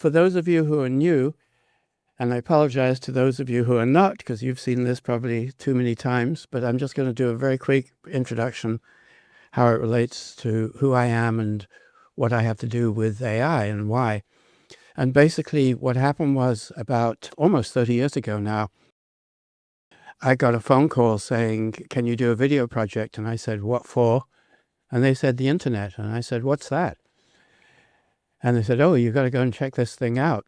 for those of you who are new, and I apologize to those of you who are not, because you've seen this probably too many times, but I'm just going to do a very quick introduction, how it relates to who I am and what I have to do with AI and why. And basically what happened was about almost 30 years ago now, I got a phone call saying, can you do a video project? And I said, what for? And they said, the internet. And I said, what's that? And they said, oh, you've got to go and check this thing out.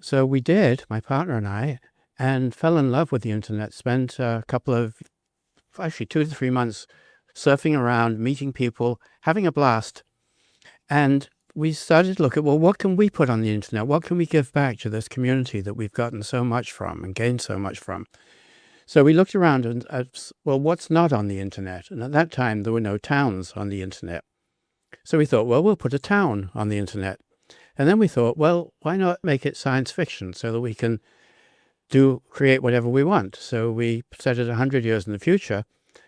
So we did, my partner and I, and fell in love with the internet, spent a couple of, actually 2 to 3 months surfing around, meeting people, having a blast. And we started to look at, well, what can we put on the internet? What can we give back to this community that we've gotten so much from and gained so much from? So we looked around and, well, what's not on the internet? And at that time, there were no towns on the internet. So we thought, well, we'll put a town on the internet. And then we thought, well, why not make it science fiction so that we can create whatever we want? So we set it 100 years in the future.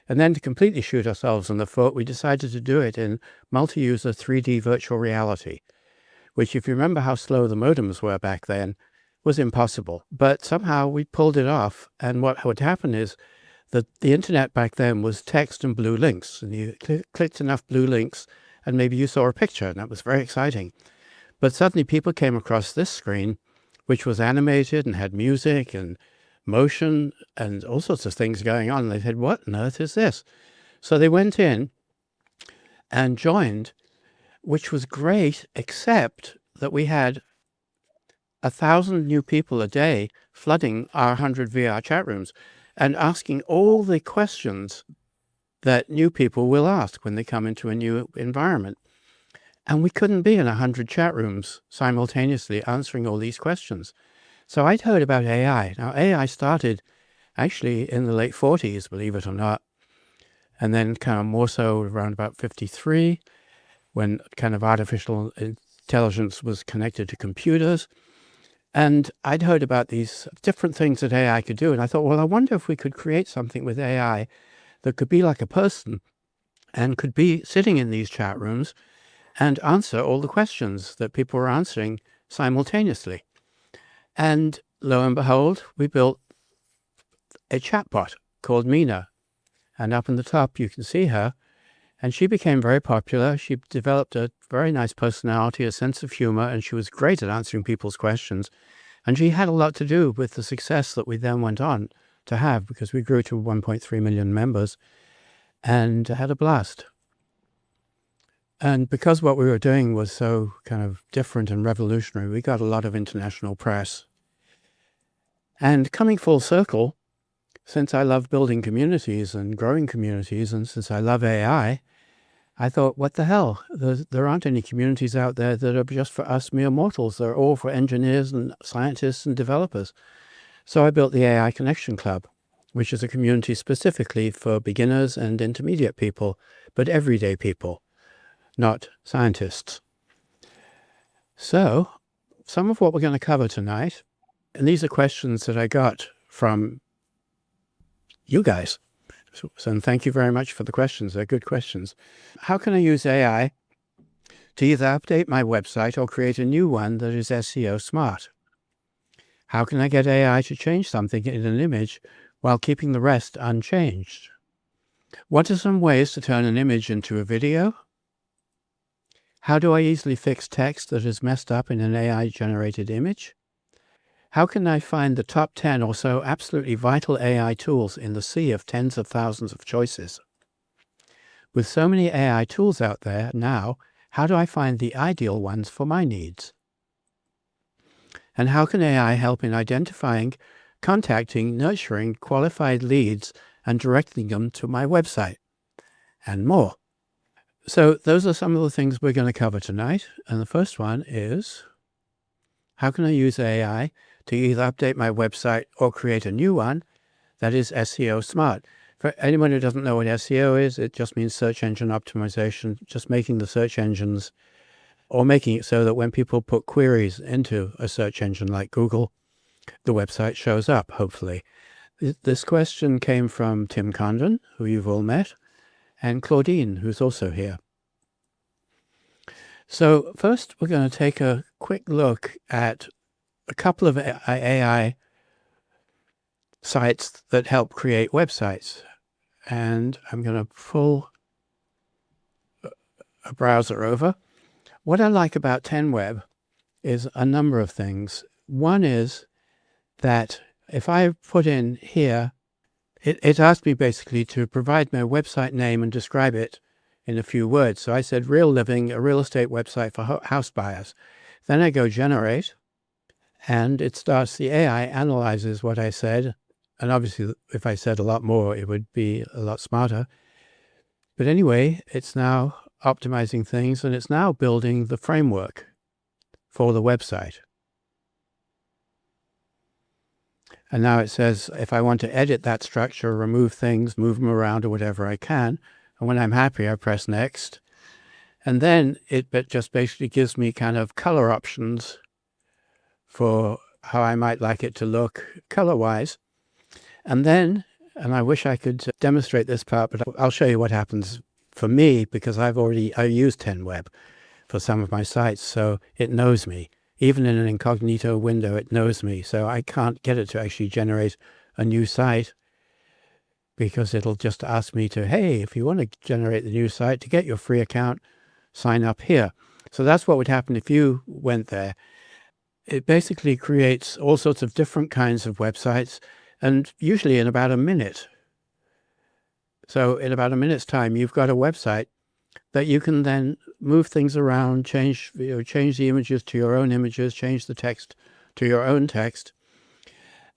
And then to completely shoot ourselves in the foot, we decided to do it in multi-user 3D virtual reality, which, if you remember how slow the modems were back then, was impossible. But somehow we pulled it off. And what would happen is that the internet back then was text and blue links. And you clicked enough blue links and maybe you saw a picture, and that was very exciting. But suddenly people came across this screen, which was animated and had music and motion and all sorts of things going on. And they said, what on earth is this? So they went in and joined, which was great, except that we had 1,000 new people a day flooding our 100 VR chat rooms and asking all the questions that new people will ask when they come into a new environment. And we couldn't be in 100 chat rooms simultaneously answering all these questions. So I'd heard about AI. Now, AI started actually in the late 40s, believe it or not. And then kind of more so around about 53, when kind of artificial intelligence was connected to computers. And I'd heard about these different things that AI could do. And I thought, well, I wonder if we could create something with AI that could be like a person and could be sitting in these chat rooms and answer all the questions that people were answering simultaneously. And lo and behold, we built a chatbot called Mina. And up in the top, you can see her. And she became very popular. She developed a very nice personality, a sense of humor, and she was great at answering people's questions. And she had a lot to do with the success that we then went on to have, because we grew to 1.3 million members and had a blast. And because what we were doing was so kind of different and revolutionary, we got a lot of international press. And coming full circle, since I love building communities and growing communities, and since I love AI, I thought, what the hell? There aren't any communities out there that are just for us mere mortals. They're all for engineers and scientists and developers. So I built the AI Connection Club, which is a community specifically for beginners and intermediate people, but everyday people, not scientists. So some of what we're going to cover tonight, and these are questions that I got from you guys. So thank you very much for the questions. They're good questions. How can I use AI to either update my website or create a new one that is SEO smart? How can I get AI to change something in an image while keeping the rest unchanged? What are some ways to turn an image into a video? How do I easily fix text that is messed up in an AI-generated image? How can I find the top 10 or so absolutely vital AI tools in the sea of tens of thousands of choices? With so many AI tools out there now, how do I find the ideal ones for my needs? And how can AI help in identifying, contacting, nurturing qualified leads and directing them to my website? And more. So those are some of the things we're going to cover tonight. And the first one is, how can I use AI to either update my website or create a new one that is SEO smart? For anyone who doesn't know what SEO is, it just means search engine optimization, just making the search engines, or making it so that when people put queries into a search engine like Google, the website shows up, hopefully. This question came from Tim Condon, who you've all met, and Claudine, who's also here. So first, we're going to take a quick look at a couple of AI sites that help create websites. And I'm going to pull a browser over. What I like about 10web is a number of things. One is that if I put in here, it asked me basically to provide my website name and describe it in a few words. So I said Real Living, a real estate website for house buyers. Then I go generate, and it starts, the AI analyzes what I said. And obviously, if I said a lot more, it would be a lot smarter. But anyway, it's now optimizing things, and it's now building the framework for the website. And now it says if I want to edit that structure, remove things, move them around or whatever, I can. And when I'm happy, I press next. And then it just basically gives me kind of color options for how I might like it to look color-wise. And then, and I wish I could demonstrate this part, but I'll show you what happens for me, because I used 10web for some of my sites, so it knows me. Even in an incognito window, it knows me. So I can't get it to actually generate a new site, because it'll just ask me to, hey, if you want to generate the new site, to get your free account, sign up here. So that's what would happen if you went there. It basically creates all sorts of different kinds of websites, and usually in about a minute. So in about a minute's time, you've got a website that you can then move things around, change the images to your own images, change the text to your own text.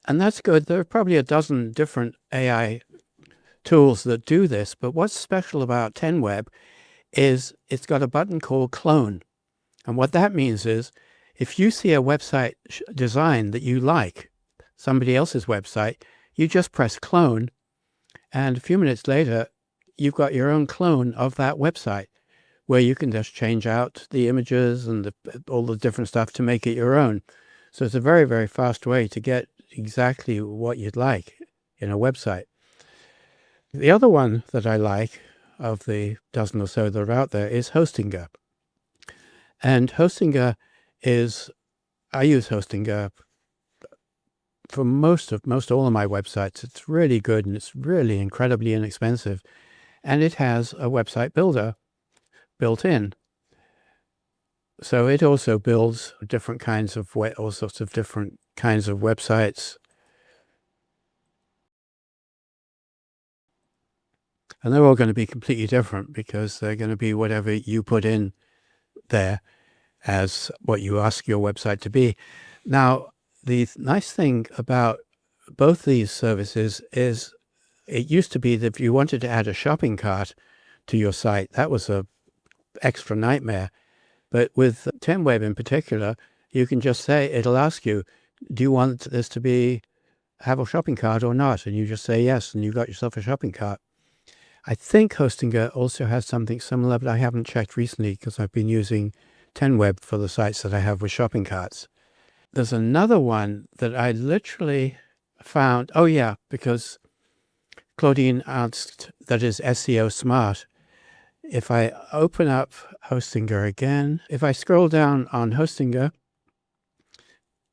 And that's good. There are probably a dozen different AI tools that do this, but what's special about 10web is it's got a button called clone. And what that means is if you see a website design that you like, somebody else's website, you just press clone, and a few minutes later, you've got your own clone of that website, where you can just change out the images and all the different stuff to make it your own. So it's a very, very fast way to get exactly what you'd like in a website. The other one that I like, of the dozen or so that are out there, is Hostinger. And Hostinger I use Hostinger for most all of my websites. It's really good, and it's really incredibly inexpensive. And it has a website builder built in. So it also builds different kinds of all sorts of different kinds of websites. And they're all going to be completely different, because they're going to be whatever you put in there as what you ask your website to be. Now, the nice thing about both these services is it used to be that if you wanted to add a shopping cart to your site, that was a extra nightmare. But with 10web in particular, you can just say, it'll ask you, do you want this to have a shopping cart or not? And you just say yes, and you've got yourself a shopping cart. I think Hostinger also has something similar, but I haven't checked recently, because I've been using 10web for the sites that I have with shopping carts. There's another one that I literally found, because Claudine asked, that is SEO Smart. If I open up Hostinger again, if I scroll down on Hostinger,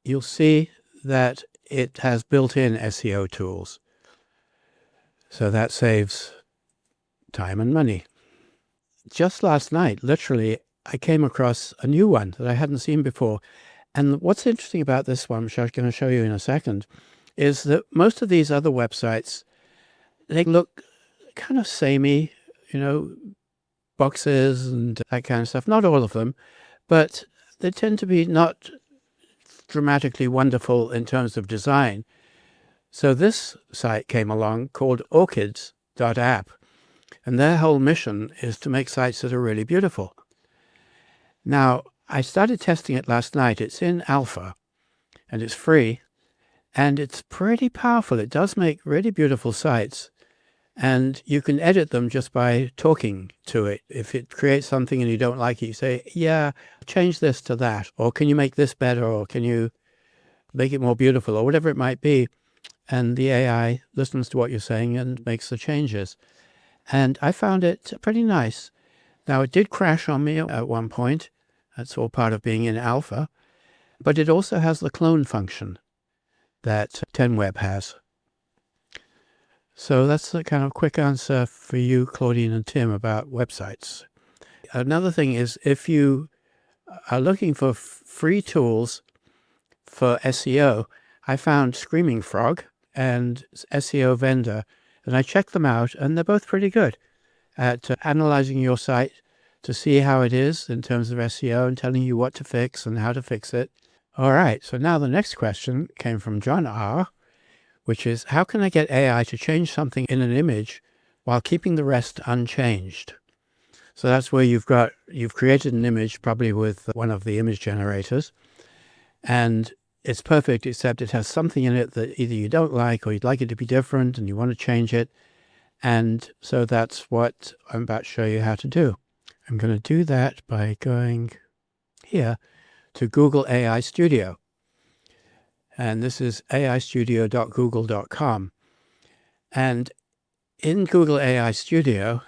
you'll see that it has built-in SEO tools. So that saves time and money. Just last night, literally, I came across a new one that I hadn't seen before. And what's interesting about this one, which I'm going to show you in a second, is that most of these other websites, they look kind of samey, boxes and that kind of stuff. Not all of them, but they tend to be not dramatically wonderful in terms of design. So this site came along called orchids.app, and their whole mission is to make sites that are really beautiful. Now, I started testing it last night. It's in alpha, and it's free, and it's pretty powerful. It does make really beautiful sites, and you can edit them just by talking to it. If it creates something and you don't like it, you say, yeah, change this to that, or can you make this better, or can you make it more beautiful, or whatever it might be. And the AI listens to what you're saying and makes the changes. And I found it pretty nice. Now, it did crash on me at one point, That's all part of being in alpha. But it also has the clone function that 10Web has. So that's the kind of quick answer for you, Claudine and Tim, about websites. Another thing is, if you are looking for free tools for SEO, I found Screaming Frog and SEO Vendor, and I checked them out, and they're both pretty good at analyzing your site to see how it is in terms of SEO and telling you what to fix and how to fix it. All right, so now the next question came from John R., which is, how can I get AI to change something in an image while keeping the rest unchanged? So that's where you've created an image, probably with one of the image generators, and it's perfect, except it has something in it that either you don't like or you'd like it to be different and you want to change it. And so that's what I'm about to show you how to do. I'm going to do that by going here to Google AI Studio. And this is aistudio.google.com. And in Google AI Studio,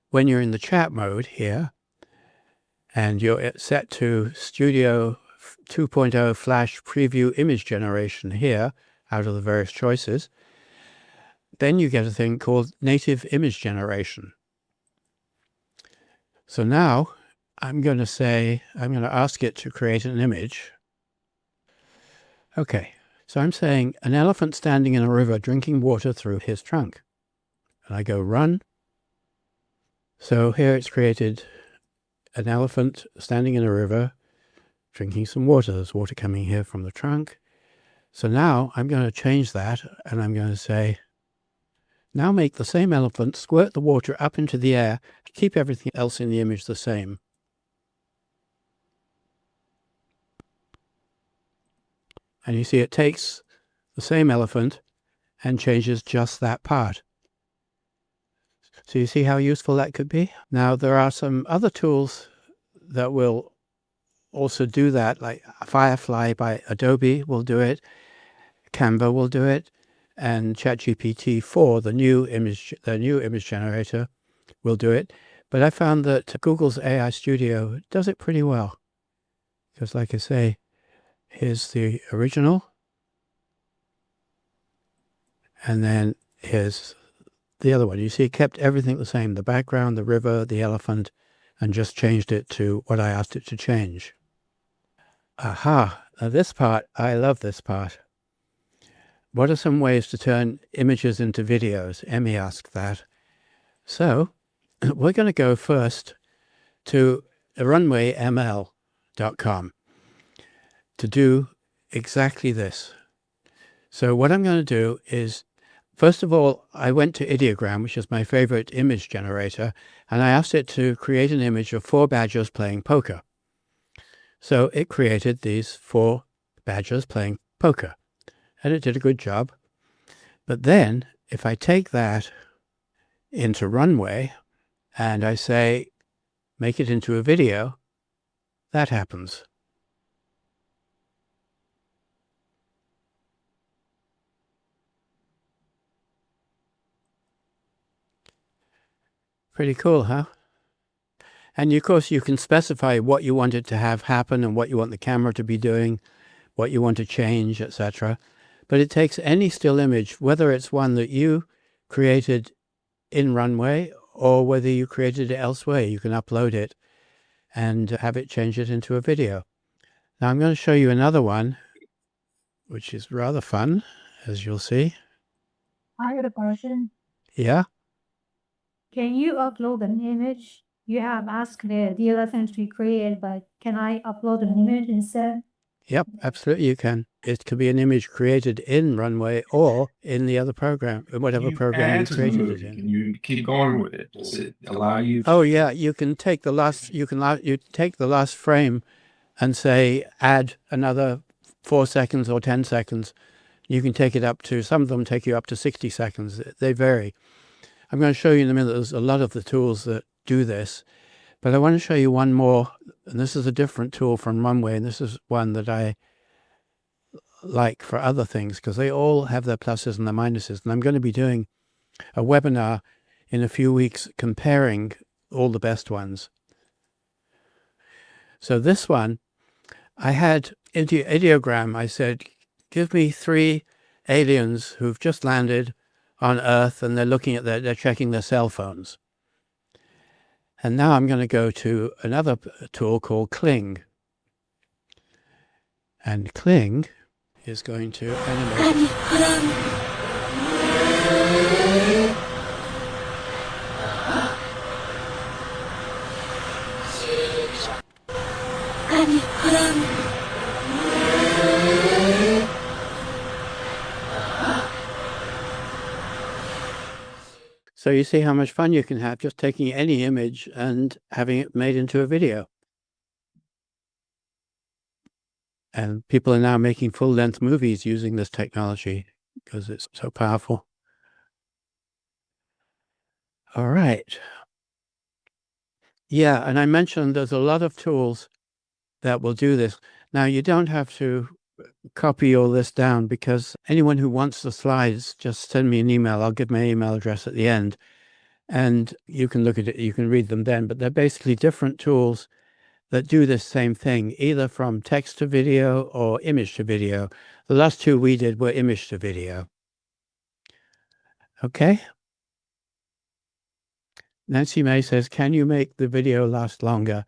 when you're in the chat mode here, and you're set to Studio 2.0 Flash Preview Image Generation here, out of the various choices, then you get a thing called Native Image Generation. So now I'm going to ask it to create an image. Okay, so I'm saying an elephant standing in a river drinking water through his trunk. And I go run. So here it's created an elephant standing in a river drinking some water. There's water coming here from the trunk. So now I'm going to change that, and I'm going to say, now make the same elephant squirt the water up into the air, keep everything else in the image the same. And you see it takes the same elephant and changes just that part. So you see how useful that could be? Now there are some other tools that will also do that, like Firefly by Adobe will do it, Canva will do it, and ChatGPT-4, the new image generator, will do it. But I found that Google's AI Studio does it pretty well. Because like I say, here's the original, and then here's the other one. You see it kept everything the same, the background, the river, the elephant, and just changed it to what I asked it to change. Aha, now this part, I love this part. What are some ways to turn images into videos? Emmy asked that. So we're going to go first to runwayml.com to do exactly this. So what I'm going to do is, first of all, I went to Ideogram, which is my favorite image generator, and I asked it to create an image of 4 badgers playing poker. So it created these 4 badgers playing poker, and it did a good job. But then if I take that into Runway and I say, make it into a video, that happens. Pretty cool, huh? And of course you can specify what you want it to have happen and what you want the camera to be doing, what you want to change, etc. But it takes any still image, whether it's one that you created in Runway or whether you created it elsewhere. You can upload it and have it change it into a video. Now I'm going to show you another one, which is rather fun, as you'll see. I have a question. Yeah? Can you upload an image? You have asked the elephant to be created, but can I upload an image instead? Yep, absolutely you can. It could be an image created in Runway or in the other program, whatever program you created it in. Can you keep going with it? Does it allow you to? Oh yeah, you can take the last frame and say add another 4 seconds or 10 seconds. You can take it up to, some of them take you up to 60 seconds. They vary. I'm going to show you in a minute. There's a lot of the tools that do this, but I want to show you one more. And this is a different tool from Runway, and this is one that I like for other things because they all have their pluses and their minuses. And I'm going to be doing a webinar in a few weeks comparing all the best ones. So this one, I had ideogram. I said, give me 3 aliens who've just landed on Earth and they're checking their cell phones. And now I'm going to go to another tool called Kling. And Kling is going to animate. So you see how much fun you can have just taking any image and having it made into a video. And people are now making full-length movies using this technology because it's so powerful. All right. Yeah, and I mentioned there's a lot of tools that will do this. Now, you don't have to copy all this down, because anyone who wants the slides, just send me an email. I'll give my email address at the end, and you can look at it. You can read them then. But they're basically different tools that do this same thing, either from text to video or image to video. The last 2 we did were image to video. Okay. Nancy May says, can you make the video last longer?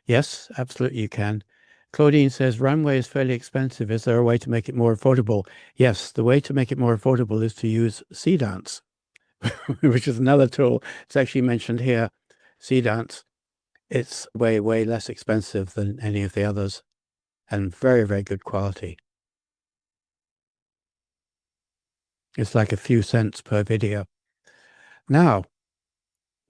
Yes, absolutely you can. Claudine says, runway is fairly expensive. Is there a way to make it more affordable? Yes, the way to make it more affordable is to use Seedance, which is another tool. It's actually mentioned here, Seedance. It's way, way less expensive than any of the others and very, very good quality. It's like a few cents per video. Now,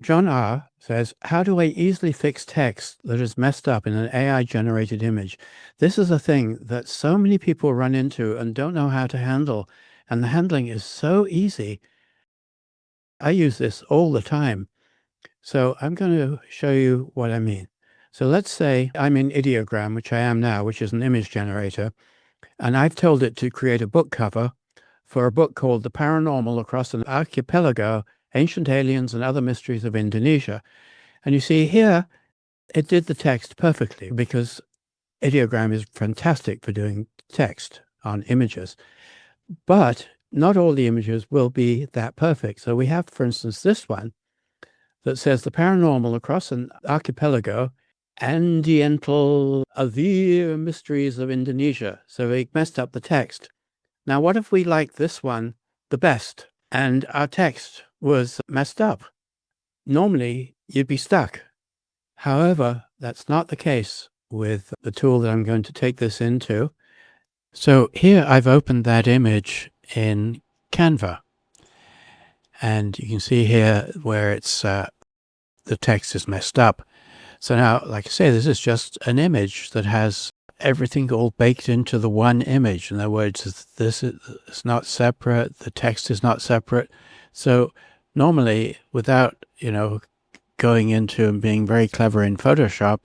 John R. says, how do I easily fix text that is messed up in an AI-generated image? This is a thing that so many people run into and don't know how to handle, and the handling is so easy. I use this all the time. So I'm going to show you what I mean. So let's say I'm in Ideogram, which I am now, which is an image generator, and I've told it to create a book cover for a book called The Paranormal Across an Archipelago, Ancient Aliens and Other Mysteries of Indonesia. And you see here, it did the text perfectly, because Ideogram is fantastic for doing text on images. But not all the images will be that perfect. So we have, for instance, this one that says The Paranormal Across an Archipelago, Andiental Other Mysteries of Indonesia. So we messed up the text. Now, what if we like this one the best and our text was messed up? Normally, you'd be stuck. However, that's not the case with the tool that I'm going to take this into. So here I've opened that image in Canva. And you can see here where it's the text is messed up. So now, like I say, this is just an image that has everything all baked into the one image. In other words, this is not separate. The text is not separate. So normally, without, going into and being very clever in Photoshop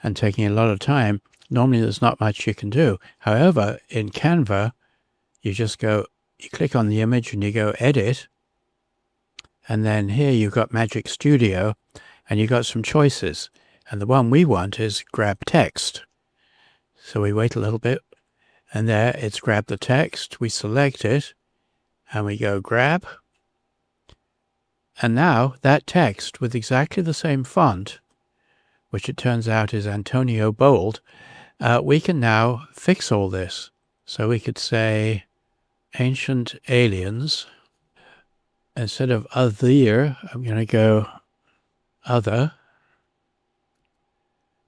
and taking a lot of time, normally there's not much you can do. However, in Canva, you click on the image and you go edit. And then here you've got Magic Studio and you've got some choices. And the one we want is grab text. So we wait a little bit, and there it's grabbed the text. We select it and we go grab. And now that text with exactly the same font, which it turns out is Antonio Bold, we can now fix all this. So we could say Ancient Aliens. Instead of other, I'm going to go other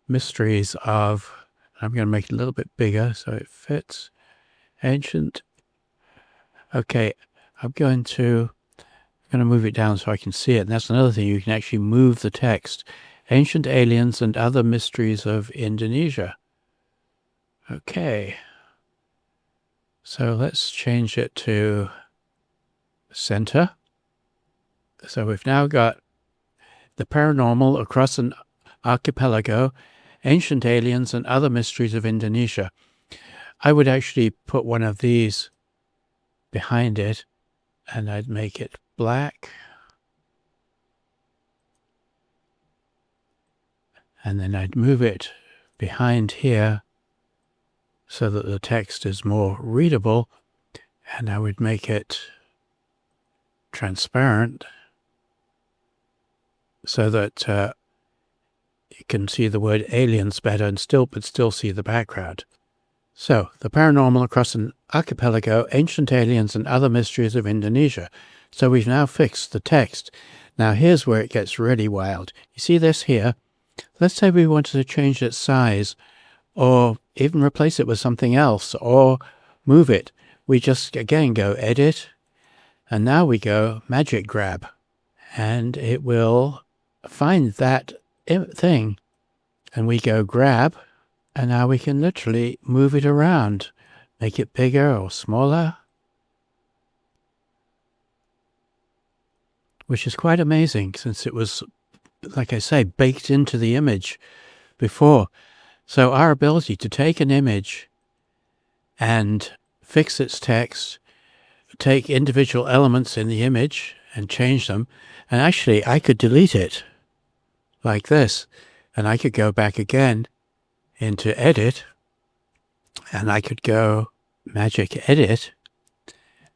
mysteries of, I'm going to make it a little bit bigger so it fits. Ancient. Okay, I'm going to move it down so I can see it. And that's another thing, you can actually move the text. Ancient Aliens and Other Mysteries of Indonesia. Okay. So let's change it to center. So we've now got The Paranormal Across an Archipelago, Ancient Aliens and Other Mysteries of Indonesia. I would actually put one of these behind it, and I'd make it black. And then I'd move it behind here so that the text is more readable, and I would make it transparent so that you can see the word aliens better and still see the background. So, the paranormal across an archipelago, ancient aliens and other mysteries of Indonesia. So we've now fixed the text. Now here's where it gets really wild. You see this here? Let's say we wanted to change its size, or even replace it with something else, or move it. We just again go edit, and now we go magic grab, and it will find that thing, and we go grab, and now we can literally move it around, make it bigger or smaller, which is quite amazing since it was, like I say, baked into the image before. So our ability to take an image and fix its text, take individual elements in the image and change them, and actually I could delete it like this, and I could go back again into edit, and I could go magic edit,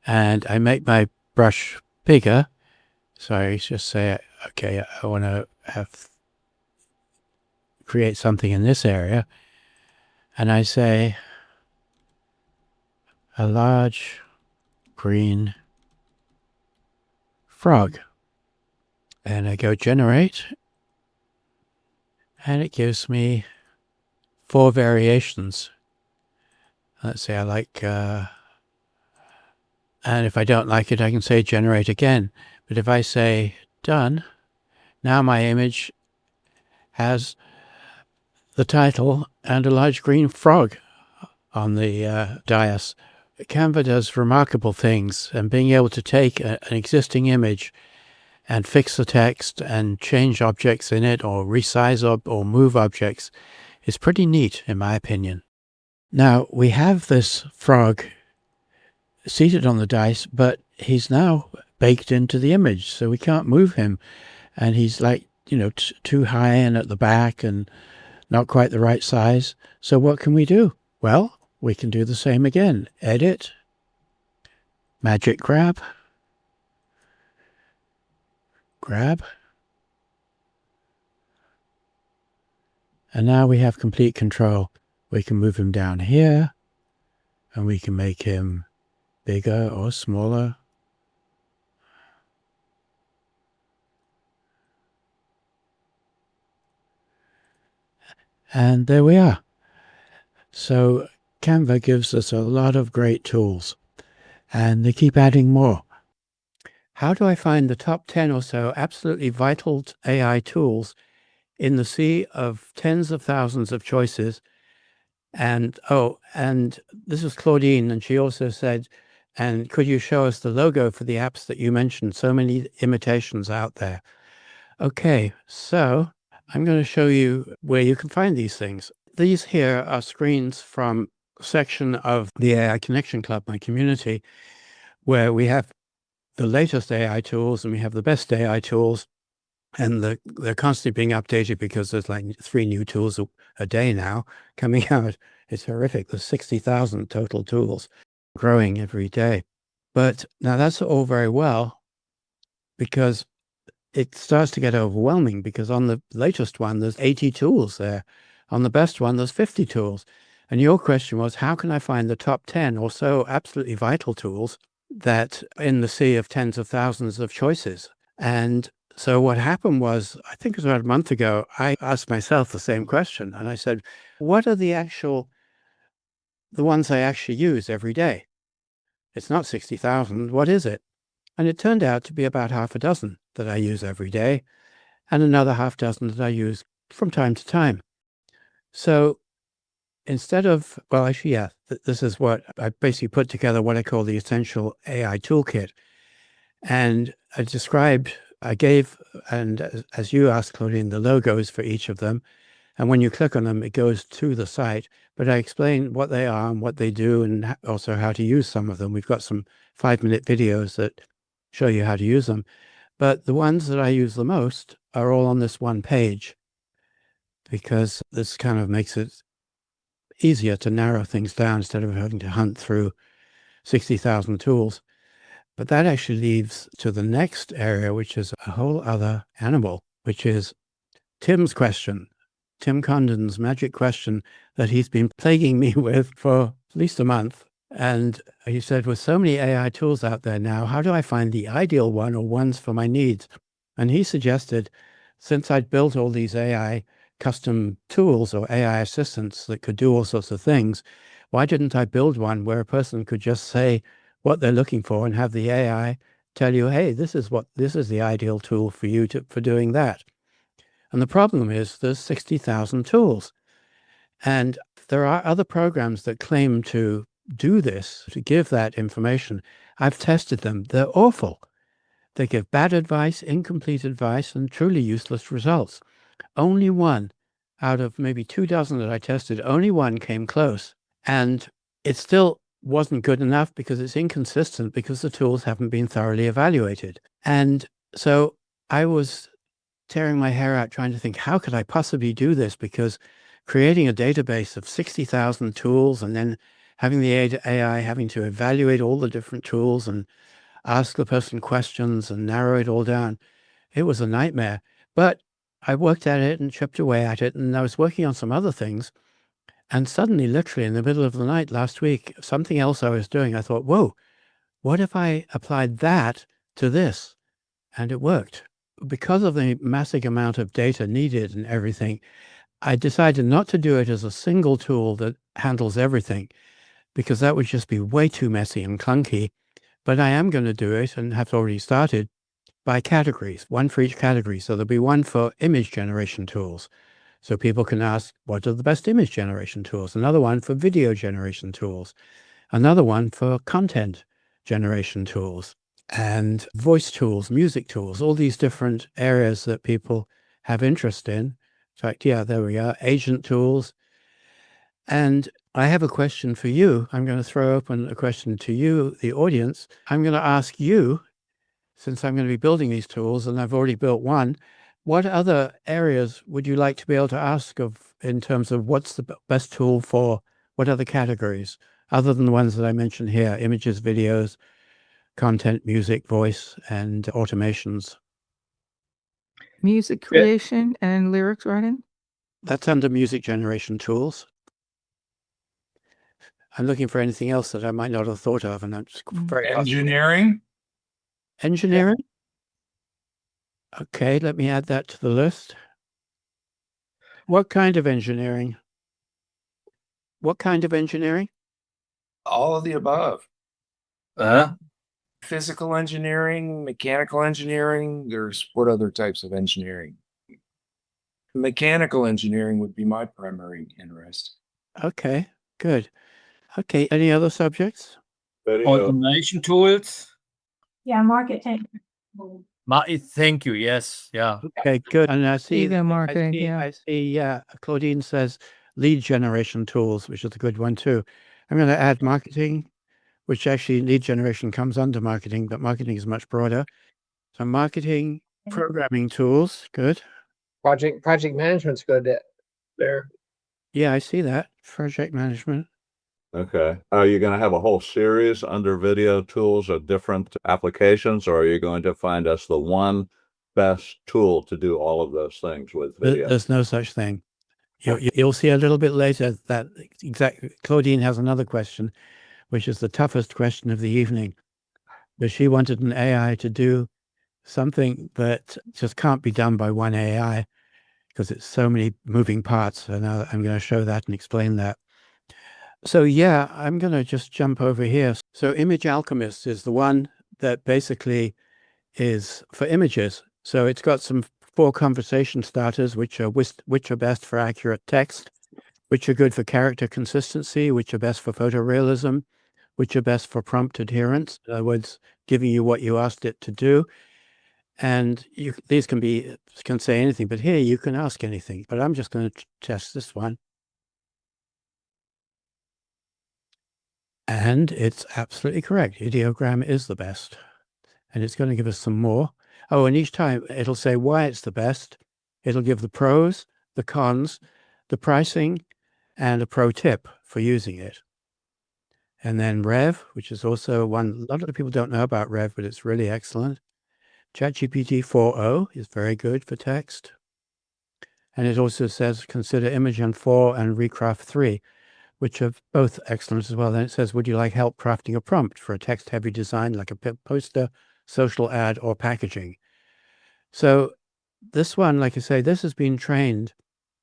and I make my brush bigger. So I just say, okay, I want to create something in this area, and I say a large green frog, and I go generate, and it gives me 4 variations. Let's say I like, and if I don't like it, I can say generate again. But if I say done, now my image has the title and a large green frog on the dais. Canva does remarkable things, and being able to take an existing image and fix the text and change objects in it, or resize or move objects, is pretty neat in my opinion. Now we have this frog seated on the dice, but he's now baked into the image, so we can't move him, and he's like, too high and at the back and not quite the right size. So what can we do? Well, we can do the same again. Edit, magic grab, and now we have complete control. We can move him down here, and we can make him bigger or smaller. And there we are. So Canva gives us a lot of great tools, and they keep adding more. How do I find the top 10 or so absolutely vital AI tools in the sea of tens of thousands of choices? And this is Claudine, and she also said, and could you show us the logo for the apps that you mentioned? So many imitations out there. Okay, so I'm going to show you where you can find these things. These here are screens from a section of the AI Connection Club, my community, where we have the latest AI tools and we have the best AI tools, and they're constantly being updated because there's like 3 new tools a day now coming out. It's horrific. There's 60,000 total tools growing every day. But now that's all very well, because it starts to get overwhelming, because on the latest one, there's 80 tools there. On the best one, there's 50 tools. And your question was, how can I find the top 10 or so absolutely vital tools that in the sea of tens of thousands of choices? And so what happened was, I think it was about a month ago, I asked myself the same question. And I said, what are the ones I actually use every day? It's not 60,000. What is it? And it turned out to be about half a dozen that I use every day, and another half dozen that I use from time to time. So instead of, well, actually, yeah, this is what I basically put together, what I call the Essential AI Toolkit. And I gave, and as you asked, Claudine, the logos for each of them. And when you click on them, it goes to the site. But I explain what they are and what they do, and also how to use some of them. We've got some 5-minute videos that show you how to use them. But the ones that I use the most are all on this one page. because this kind of makes it easier to narrow things down instead of having to hunt through 60,000 tools. But that actually leads to the next area, which is a whole other animal, which is Tim's question, Tim Condon's magic question that he's been plaguing me with for at least a month. And he said, with so many AI tools out there now, how do I find the ideal one or ones for my needs? And he suggested, since I'd built all these AI custom tools or AI assistants that could do all sorts of things, why didn't I build one where a person could just say what they're looking for and have the AI tell you, hey, this is the ideal tool for you for doing that. And the problem is there's 60,000 tools. And there are other programs that claim to do this, to give that information. I've tested them. They're awful. They give bad advice, incomplete advice, and truly useless results. Only one out of maybe 24 that I tested, only one came close. And it still wasn't good enough because it's inconsistent because the tools haven't been thoroughly evaluated. And so I was tearing my hair out trying to think, how could I possibly do this? Because creating a database of 60,000 tools and then having the AI having to evaluate all the different tools and ask the person questions and narrow it all down, it was a nightmare. But I worked at it and chipped away at it, and I was working on some other things. And suddenly, literally in the middle of the night last week, something else I was doing, I thought, whoa, what if I applied that to this? And it worked. Because of the massive amount of data needed and everything, I decided not to do it as a single tool that handles everything, because that would just be way too messy and clunky. But I am going to do it, and have already started, by categories, one for each category. So there'll be one for image generation tools. So people can ask, what are the best image generation tools? Another one for video generation tools. Another one for content generation tools. And voice tools, music tools, all these different areas that people have interest in. In fact, yeah, there we are, agent tools. And I have a question for you. I'm going to throw open a question to you, the audience. I'm going to ask you, since I'm going to be building these tools and I've already built one, what other areas would you like to be able to ask of in terms of what's the best tool for what other categories, other than the ones that I mentioned here, images, videos, content, music, voice, and automations? Music creation and lyrics writing? That's under music generation tools. I'm looking for anything else that I might not have thought of, and I'm just very Engineering. Engineering? Okay, let me add that to the list. What kind of engineering? What kind of engineering? All of the above. Physical engineering, mechanical engineering. There's what other types of engineering? Mechanical engineering would be my primary interest. Okay, good. Okay, any other subjects? Automation tools. Yeah, marketing. Thank you. Yes. Yeah. Okay, good. And I see, Email marketing, yeah. I see, yeah, Claudine says lead generation tools, which is a good one too. I'm going to add marketing, which actually lead generation comes under marketing, but marketing is much broader. So marketing, programming tools, good. Project management's good there. Yeah, I see that. Project management. Okay. Are you going to have a whole series under video tools of different applications, or are you going to find us the one best tool to do all of those things with video? There's no such thing. You'll see a little bit later that Claudine has another question, which is the toughest question of the evening. Because she wanted an AI to do something that just can't be done by one AI because it's so many moving parts. And I'm going to show that and explain that. So yeah, I'm going to just jump over here. So Image Alchemist is the one that basically is for images. So it's got some 4 conversation starters, which are best for accurate text, which are good for character consistency, which are best for photorealism, which are best for prompt adherence. In other words, giving you what you asked it to do. And these can say anything, but here you can ask anything. But I'm just going to test this one. And it's absolutely correct. Ideogram is the best. And it's going to give us some more. Oh, and each time it'll say why it's the best. It'll give the pros, the cons, the pricing, and a pro tip for using it. And then Rev, which is also one, a lot of people don't know about Rev, but it's really excellent. ChatGPT 4.0 is very good for text. And it also says consider Imagen 4 and Recraft 3, which are both excellent as well. Then it says, would you like help crafting a prompt for a text-heavy design like a poster, social ad, or packaging? So this one, like I say, this has been trained.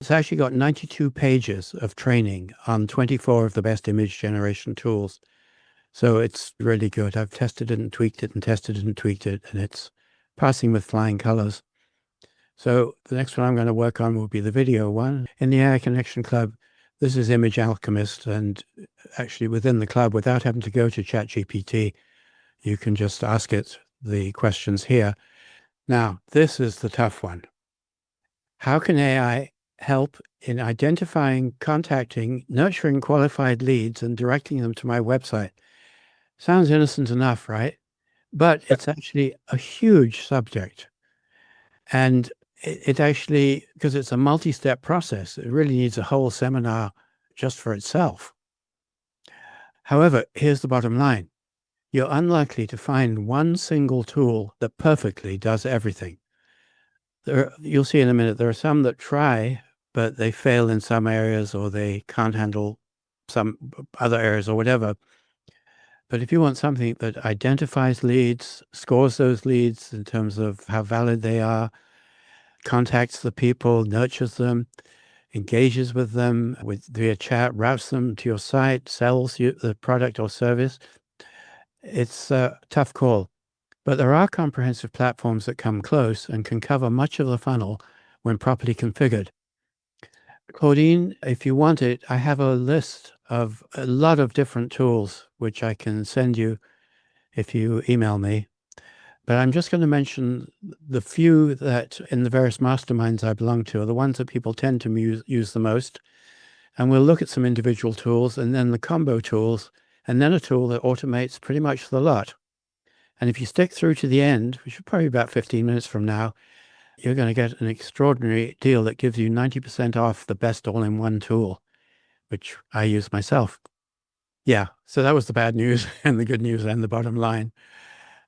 It's actually got 92 pages of training on 24 of the best image generation tools. So it's really good. I've tested it and tweaked it and tested it and tweaked it, and it's passing with flying colors. So the next one I'm going to work on will be the video one. In the AI Connection Club, this is Image Alchemist, and actually within the club, without having to go to ChatGPT, you can just ask it the questions here. Now, this is the tough one. How can AI help in identifying, contacting, nurturing qualified leads and directing them to my website? Sounds innocent enough, right? But it's actually a huge subject. And it actually, because it's a multi-step process, it really needs a whole seminar just for itself. However, here's the bottom line. You're unlikely to find one single tool that perfectly does everything. You'll see in a minute, there are some that try, but they fail in some areas or they can't handle some other areas or whatever. But if you want something that identifies leads, scores those leads in terms of how valid they are, contacts the people, nurtures them, engages with them via chat, routes them to your site, sells you the product or service, it's a tough call. But there are comprehensive platforms that come close and can cover much of the funnel when properly configured. Claudine, if you want it, I have a list of a lot of different tools which I can send you if you email me. But I'm just going to mention the few that in the various masterminds I belong to are the ones that people tend to use the most. And we'll look at some individual tools and then the combo tools, and then a tool that automates pretty much the lot. And if you stick through to the end, which is probably about 15 minutes from now, you're going to get an extraordinary deal that gives you 90% off the best all-in-one tool, which I use myself. Yeah, so that was the bad news and the good news and the bottom line.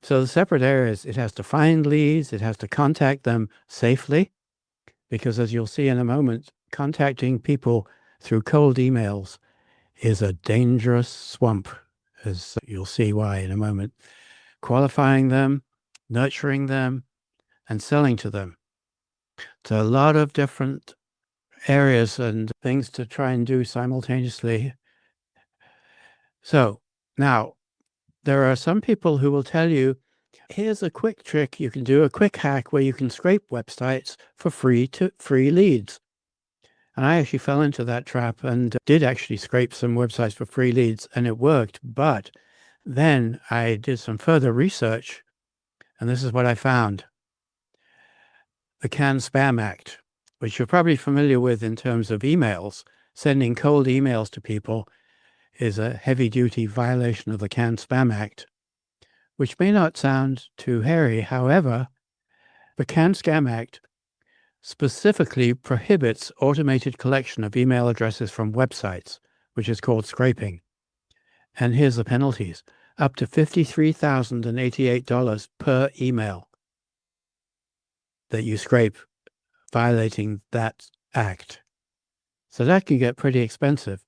So the separate areas, it has to find leads, it has to contact them safely, because as you'll see in a moment, contacting people through cold emails is a dangerous swamp, as you'll see why in a moment. Qualifying them, nurturing them, and selling to them. It's a lot of different areas and things to try and do simultaneously. So now, there are some people who will tell you, here's a quick trick you can do, a quick hack where you can scrape websites for free leads. And I actually fell into that trap and did actually scrape some websites for free leads, and it worked. But then I did some further research, and this is what I found. The CAN-SPAM Act, which you're probably familiar with in terms of emails, sending cold emails to people is a heavy-duty violation of the CAN-SPAM Act, which may not sound too hairy. However, the CAN-SPAM Act specifically prohibits automated collection of email addresses from websites, which is called scraping. And here's the penalties: up to $53,088 per email that you scrape violating that act. So that can get pretty expensive.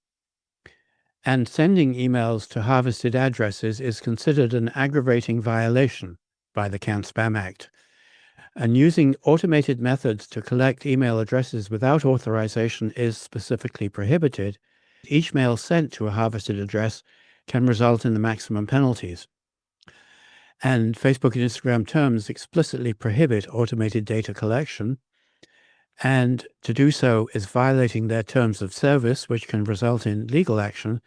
And sending emails to harvested addresses is considered an aggravating violation by the CAN-SPAM Act. And using automated methods to collect email addresses without authorization is specifically prohibited. Each mail sent to a harvested address can result in the maximum penalties. And Facebook and Instagram terms explicitly prohibit automated data collection. And to do so is violating their terms of service, which can result in legal action.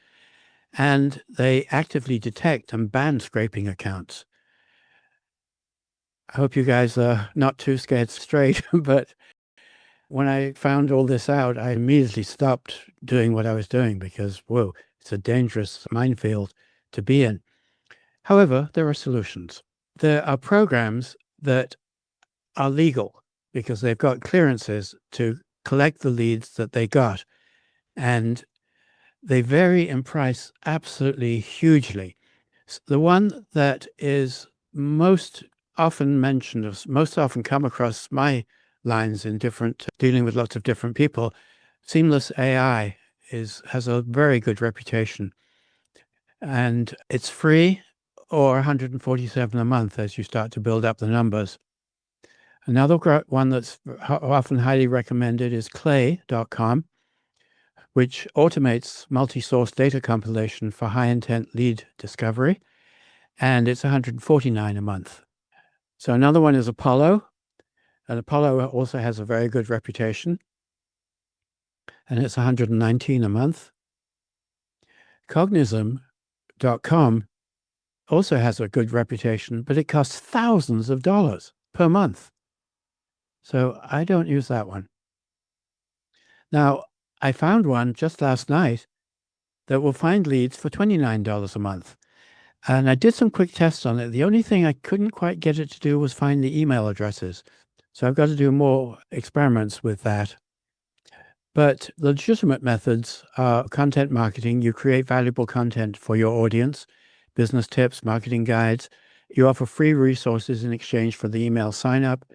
And they actively detect and ban scraping accounts. I hope you guys are not too scared straight, but when I found all this out, I immediately stopped doing what I was doing because, whoa, it's a dangerous minefield to be in. However, there are solutions. There are programs that are legal because they've got clearances to collect the leads that they got. And they vary in price absolutely hugely. The one that is most often mentioned, or most often come across my lines in dealing with lots of different people, Seamless AI has a very good reputation. And it's free or 147 a month as you start to build up the numbers. Another one that's often highly recommended is clay.com, which automates multi-source data compilation for high-intent lead discovery, and it's 149 a month. So another one is Apollo, and Apollo also has a very good reputation, and it's 119 a month. Cognism.com also has a good reputation, but it costs thousands of dollars per month. So I don't use that one. Now, I found one just last night that will find leads for $29 a month. And I did some quick tests on it. The only thing I couldn't quite get it to do was find the email addresses. So I've got to do more experiments with that. But legitimate methods are content marketing. You create valuable content for your audience, business tips, marketing guides. You offer free resources in exchange for the email sign up.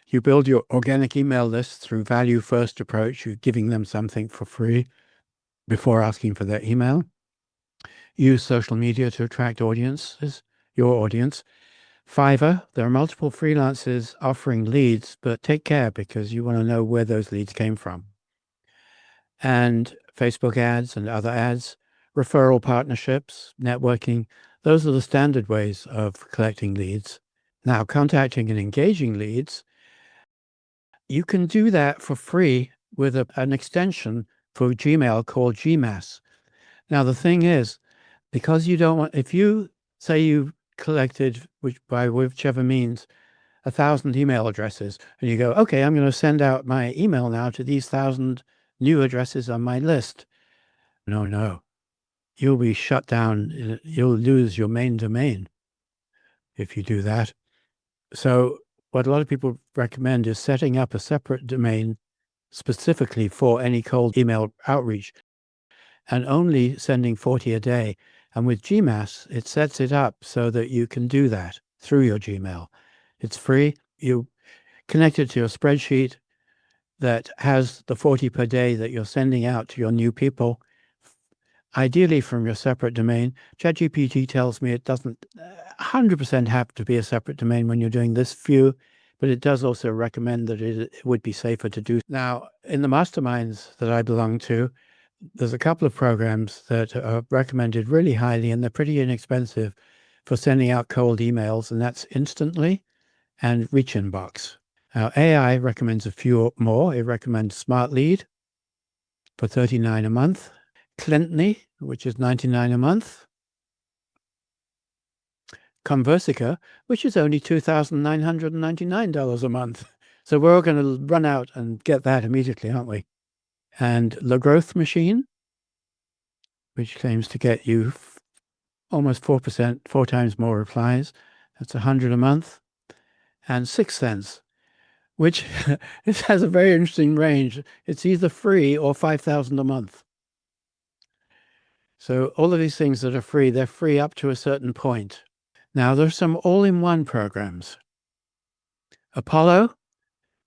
You build your organic email list through value first approach. You're giving them something for free before asking for their email. Use social media to attract your audience. Fiverr, there are multiple freelancers offering leads, but take care because you want to know where those leads came from. And Facebook ads and other ads, referral partnerships, networking, those are the standard ways of collecting leads. Now, contacting and engaging leads, you can do that for free with an extension for Gmail called Gmass. Now, the thing is, because you don't want, if you say you collected, by whichever means, 1,000 email addresses, and you go, okay, I'm going to send out my email now to these 1,000 new addresses on my list. No, you'll be shut down. You'll lose your main domain if you do that. So what a lot of people recommend is setting up a separate domain specifically for any cold email outreach and only sending 40 a day. And with Gmass, it sets it up so that you can do that through your Gmail. It's free. You connect it to your spreadsheet that has the 40 per day that you're sending out to your new people, ideally from your separate domain. ChatGPT tells me it doesn't 100% have to be a separate domain when you're doing this few, but it does also recommend that it would be safer to do. Now, in the masterminds that I belong to, there's a couple of programs that are recommended really highly, and they're pretty inexpensive for sending out cold emails, and that's Instantly and Reach Inbox. Now, AI recommends a few more. It recommends Smart Lead for $39 a month, Clintney, which is $99 a month, Conversica, which is only $2,999 a month. So we're all going to run out and get that immediately, aren't we? And The Growth Machine, which claims to get you almost 4%, 4 times more replies. That's $100 a month. And 6 Cents, which it has a very interesting range. It's either free or 5,000 a month. So all of these things that are free, they're free up to a certain point. Now, there's some all-in-one programs. Apollo,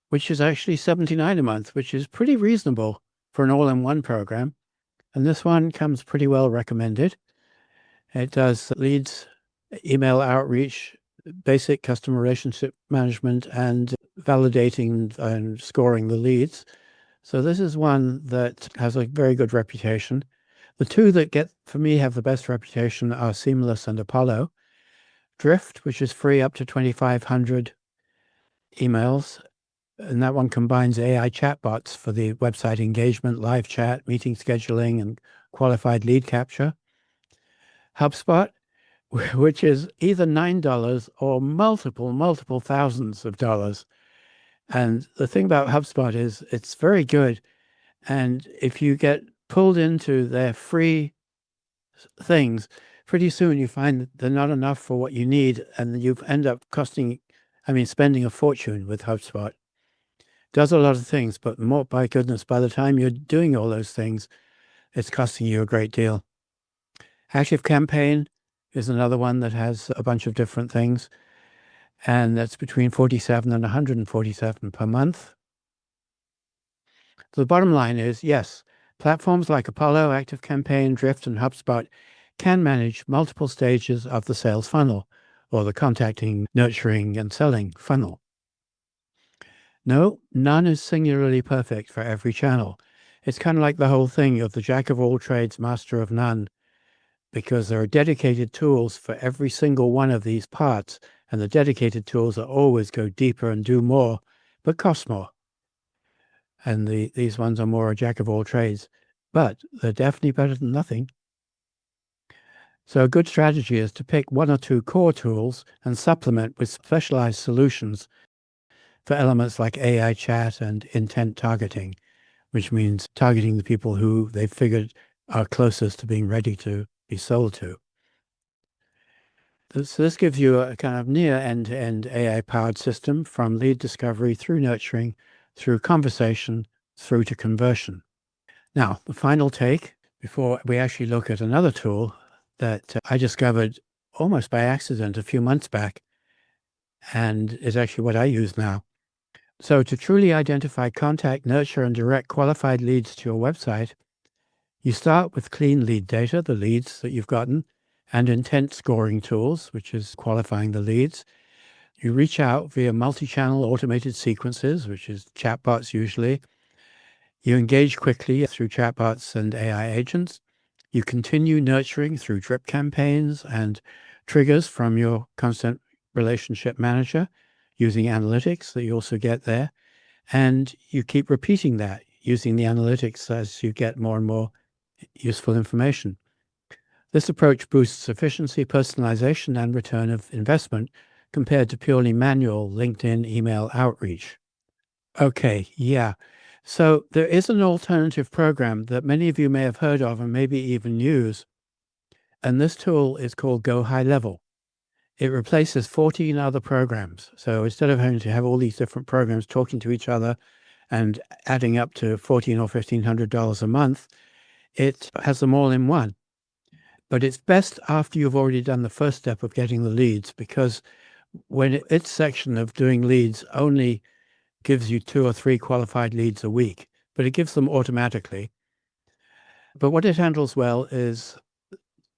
which is actually $79 a month, which is pretty reasonable for an all-in-one program. And this one comes pretty well recommended. It does leads, email outreach, basic customer relationship management, and validating and scoring the leads. So this is one that has a very good reputation. The two that for me, have the best reputation are Seamless and Apollo. Drift, which is free up to 2,500 emails. And that one combines AI chatbots for the website engagement, live chat, meeting scheduling, and qualified lead capture. HubSpot, which is either $9 or multiple thousands of dollars. And the thing about HubSpot is it's very good. And if you get pulled into their free things, pretty soon you find that they're not enough for what you need, and you end up spending a fortune with HubSpot. Does a lot of things, but more, by goodness, by the time you're doing all those things, it's costing you a great deal. ActiveCampaign is another one that has a bunch of different things, and that's between 47 and 147 per month. So the bottom line is, yes, platforms like Apollo, ActiveCampaign, Drift, and HubSpot can manage multiple stages of the sales funnel, or the contacting, nurturing, and selling funnel. No, none is singularly perfect for every channel. It's kind of like the whole thing of the jack of all trades, master of none, because there are dedicated tools for every single one of these parts, and the dedicated tools that always go deeper and do more, but cost more. And these ones are more a jack of all trades, but they're definitely better than nothing. So a good strategy is to pick one or two core tools and supplement with specialized solutions for elements like AI chat and intent targeting, which means targeting the people who they figured are closest to being ready to be sold to. So this gives you a kind of near end-to-end AI-powered system from lead discovery through nurturing, through conversation, through to conversion. Now, the final take, before we actually look at another tool that I discovered almost by accident a few months back, and is actually what I use now. So to truly identify, contact, nurture, and direct qualified leads to your website, you start with clean lead data, the leads that you've gotten, and intent scoring tools, which is qualifying the leads. You reach out via multi-channel automated sequences, which is chatbots usually. You engage quickly through chatbots and AI agents. You continue nurturing through drip campaigns and triggers from your constant relationship manager using analytics that you also get there. And you keep repeating that using the analytics as you get more and more useful information. This approach boosts efficiency, personalization, and return of investment compared to purely manual LinkedIn email outreach. Okay, yeah. So there is an alternative program that many of you may have heard of and maybe even use, and this tool is called Go High Level. It replaces 14 other programs. So instead of having to have all these different programs talking to each other and adding up to $1,400 or $1,500 a month, it has them all in one. But it's best after you've already done the first step of getting the leads, because when its section of doing leads only gives you 2 or 3 qualified leads a week, but it gives them automatically. But what it handles well is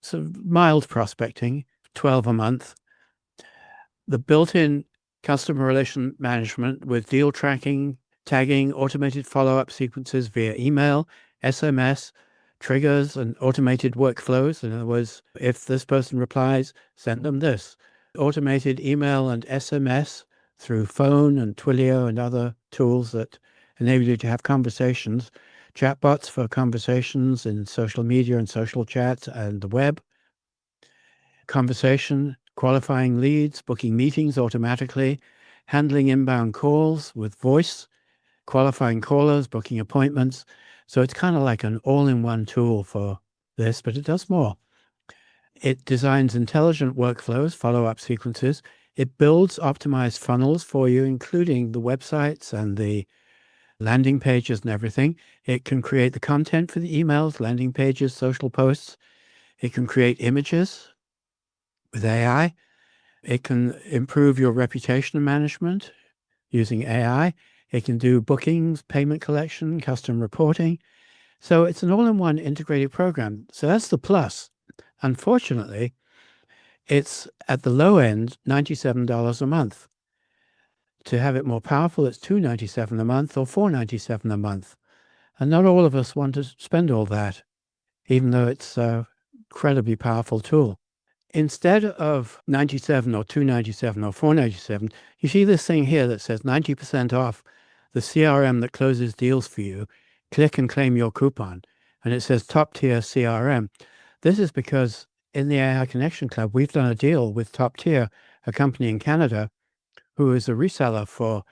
sort of mild prospecting, 12 a month, the built-in customer relation management with deal tracking, tagging, automated follow-up sequences via email, SMS, triggers, and automated workflows. In other words, if this person replies, send them this. Automated email and SMS through phone and Twilio and other tools that enable you to have conversations. Chatbots for conversations in social media and social chats and the web. Conversation, qualifying leads, booking meetings automatically, handling inbound calls with voice, qualifying callers, booking appointments. So it's kind of like an all-in-one tool for this, but it does more. It designs intelligent workflows, follow-up sequences. It builds optimized funnels for you, including the websites and the landing pages and everything. It can create the content for the emails, landing pages, social posts. It can create images with AI. It can improve your reputation management using AI. It can do bookings, payment collection, custom reporting. So it's an all-in-one integrated program. So that's the plus. Unfortunately, it's at the low end, $97 a month. To have it more powerful, it's $297 a month or $497 a month. And not all of us want to spend all that, even though it's an incredibly powerful tool. Instead of 97 or 297 or 497, you see this thing here that says 90% off the CRM that closes deals for you. Click and claim your coupon. And it says top tier CRM. This is because in the AI Connection Club, we've done a deal with Top Tier, a company in Canada, who is a reseller for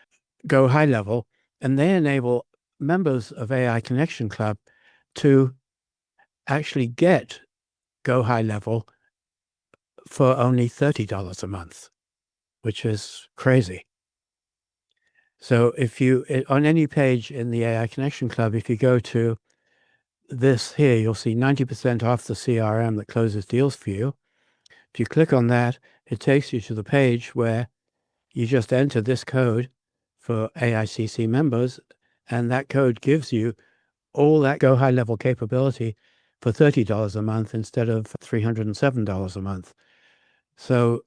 Go High Level, and they enable members of AI Connection Club to actually get Go High Level for only $30 a month, which is crazy. So if you, on any page in the AI Connection Club, if you go to this here, you'll see 90% off the CRM that closes deals for you. If you click on that, it takes you to the page where you just enter this code for AICC members, and that code gives you all that Go High level capability for $30 a month instead of $307 a month. So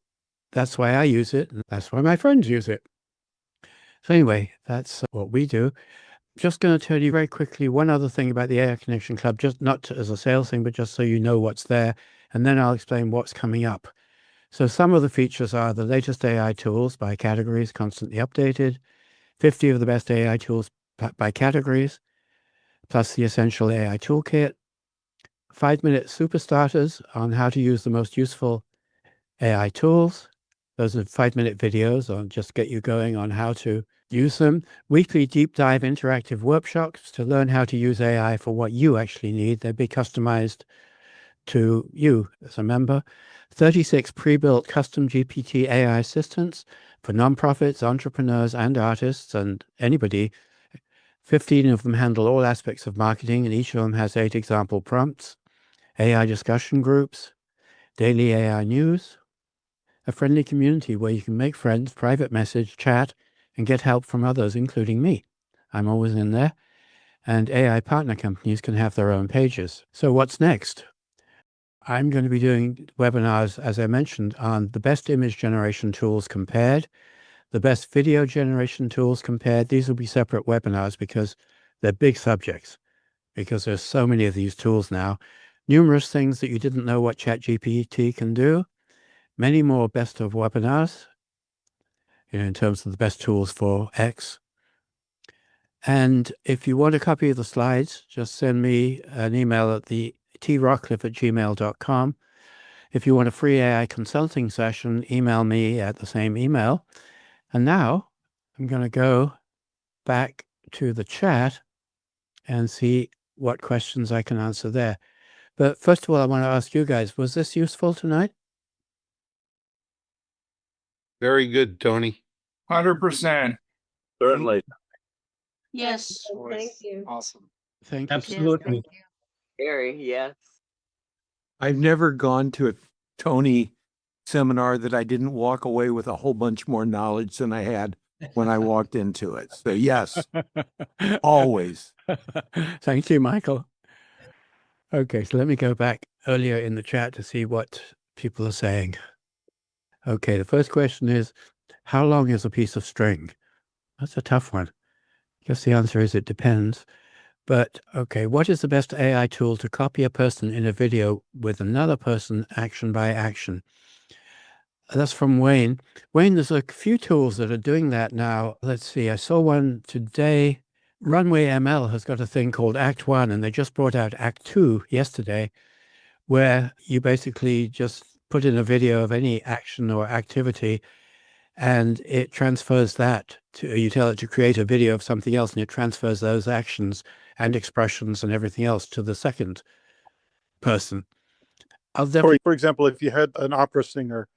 that's why I use it, and that's why my friends use it. So anyway, that's what we do. Just going to tell you very quickly one other thing about the AI Connection Club, just not as a sales thing, but just so you know what's there, and then I'll explain what's coming up. So some of the features are the latest AI tools by categories, constantly updated, 50 of the best AI tools by categories, plus the essential AI toolkit, 5-minute super starters on how to use the most useful AI tools. Those are 5-minute videos on just get you going on how to use them. Weekly deep dive interactive workshops to learn how to use AI for what you actually need. They'll be customized to you as a member. 36 pre-built custom GPT AI assistants for nonprofits, entrepreneurs, and artists, and anybody. 15 of them handle all aspects of marketing, and each of them has 8 example prompts. AI discussion groups, daily AI news, a friendly community where you can make friends, private message, chat, and get help from others, including me. I'm always in there. And AI partner companies can have their own pages. So what's next? I'm going to be doing webinars, as I mentioned, on the best image generation tools compared, the best video generation tools compared. These will be separate webinars because they're big subjects, because there's so many of these tools now. Numerous things that you didn't know what ChatGPT can do. Many more best of webinars, in terms of the best tools for X. And if you want a copy of the slides, just send me an email at the trockcliffe@gmail.com. If you want a free AI consulting session, email me at the same email. And now I'm going to go back to the chat and see what questions I can answer there. But first of all, I want to ask you guys, was this useful tonight? Very good, Tony. 100%. Certainly. Yes. Thank you. Awesome. Thank you. Absolutely. Very, yes. I've never gone to a Tony seminar that I didn't walk away with a whole bunch more knowledge than I had when I walked into it. So yes, always. Thank you, Michael. Okay, so let me go back earlier in the chat to see what people are saying. Okay, the first question is, how long is a piece of string? That's a tough one. I guess the answer is it depends. But okay, what is the best AI tool to copy a person in a video with another person action by action? That's from Wayne. Wayne, there's a few tools that are doing that now. Let's see, I saw one today. Runway ML has got a thing called Act 1, and they just brought out Act 2 yesterday, where you basically just put in a video of any action or activity, and it transfers that to, you tell it to create a video of something else, and it transfers those actions and expressions and everything else to the second person. For example, if you had an opera singer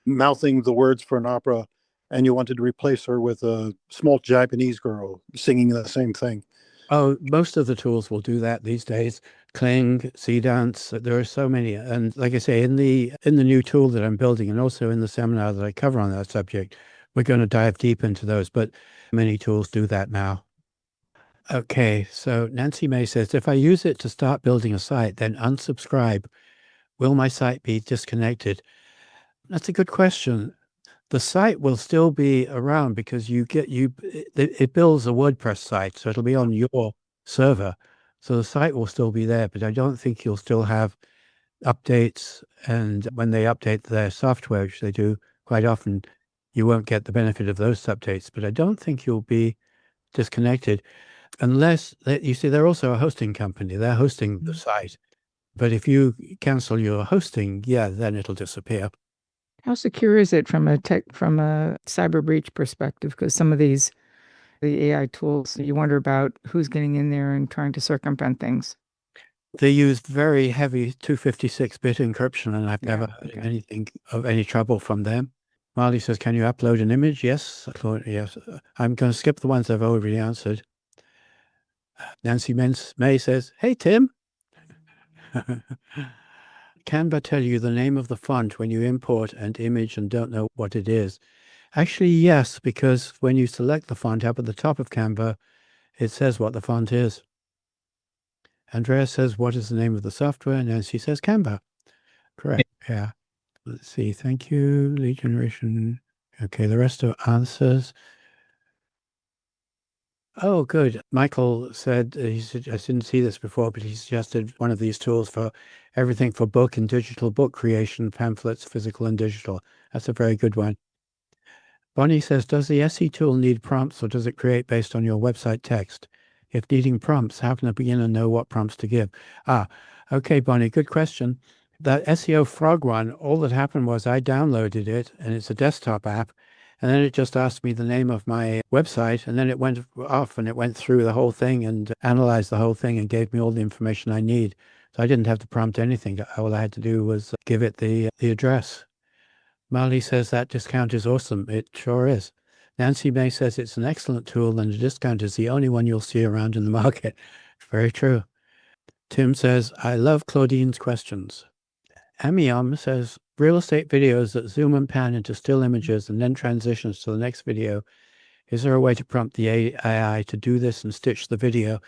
mouthing the words for an opera and you wanted to replace her with a small Japanese girl singing the same thing. Oh, most of the tools will do that these days. Kling, C-Dance, there are so many. And like I say, in the new tool that I'm building, and also in the seminar that I cover on that subject, we're going to dive deep into those, but many tools do that now. Okay, so Nancy May says, if I use it to start building a site, then unsubscribe, will my site be disconnected? That's a good question. The site will still be around because it builds a WordPress site, so it'll be on your server. So the site will still be there, but I don't think you'll still have updates. And when they update their software, which they do quite often, you won't get the benefit of those updates. But I don't think you'll be disconnected unless, you see, they're also a hosting company. They're hosting the site. But if you cancel your hosting, yeah, then it'll disappear. How secure is it from a cyber breach perspective? Because some of the AI tools, you wonder about who's getting in there and trying to circumvent things. They used very heavy 256-bit encryption, and I've never heard okay. anything of any trouble from them. Marley says, can you upload an image? Yes. Claude, yes. I'm going to skip the ones I've already answered. Nancy May says, hey, Tim. Canva tell you the name of the font when you import an image and don't know what it is? Actually, yes, because when you select the font up at the top of Canva, it says what the font is. Andrea says, what is the name of the software? Nancy says, Canva. Correct. Yeah. Let's see. Thank you. Lead generation. Okay. The rest are answers. Oh, good. Michael said, I didn't see this before, but he suggested one of these tools for everything for book and digital book creation, pamphlets, physical and digital. That's a very good one. Bonnie says, does the SE tool need prompts or does it create based on your website text? If needing prompts, how can a beginner know what prompts to give? Okay, Bonnie, good question. That SEO Frog one, all that happened was I downloaded it and it's a desktop app. And then it just asked me the name of my website and then it went off and it went through the whole thing and analyzed the whole thing and gave me all the information I need. So I didn't have to prompt anything. All I had to do was give it the address. Marley says that discount is awesome. It sure is. Nancy May says it's an excellent tool and the discount is the only one you'll see around in the market. Very true. Tim says, I love Claudine's questions. Amium says, real estate videos that zoom and pan into still images and then transitions to the next video. Is there a way to prompt the AI to do this and stitch the video?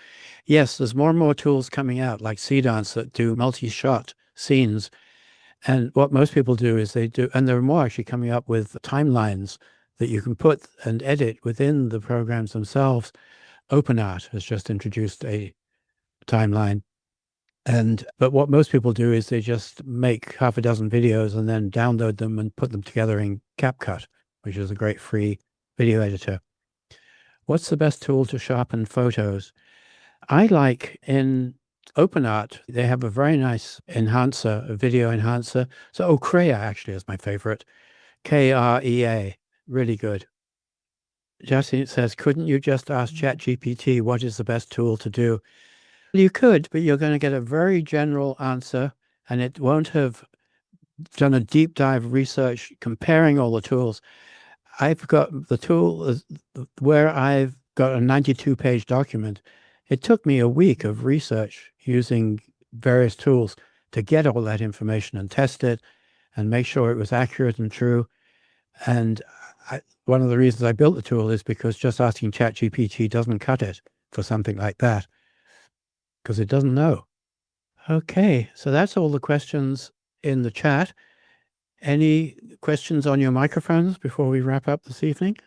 Yes, there's more and more tools coming out like Cdance that do multi-shot scenes. And what most people do is they do, and there are more actually coming up with timelines that you can put and edit within the programs themselves. OpenArt has just introduced a timeline. But what most people do is they just make half a dozen videos and then download them and put them together in CapCut, which is a great free video editor. What's the best tool to sharpen photos? I like in OpenArt, they have a very nice enhancer, a video enhancer. So Crea actually is my favorite. KREA, really good. Justin says, couldn't you just ask ChatGPT what is the best tool to do? You could, but you're going to get a very general answer and it won't have done a deep dive research comparing all the tools. I've got the tool where I've got a 92-page document. It took me a week of research using various tools to get all that information and test it and make sure it was accurate and true. And one of the reasons I built the tool is because just asking ChatGPT doesn't cut it for something like that, because it doesn't know. Okay, so that's all the questions in the chat. Any questions on your microphones before we wrap up this evening?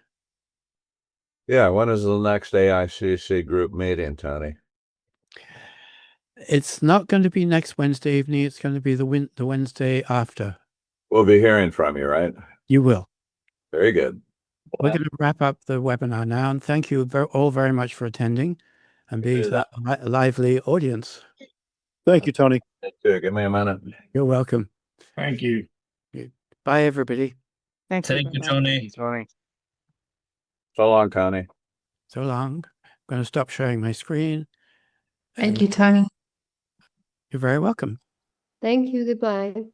Yeah, when is the next AICC group meeting, Tony? It's not going to be next Wednesday evening. It's going to be the Wednesday after. We'll be hearing from you, right? You will. Very good. We're going to wrap up the webinar now, and thank you all very much for attending and being that lively audience. Thank you, Tony. Give me a minute. You're welcome. Thank you. Bye, everybody. Thank Thank you, Tony. So long, Connie. So long. I'm going to stop sharing my screen. Thank you, Tony. You're very welcome. Thank you. Goodbye.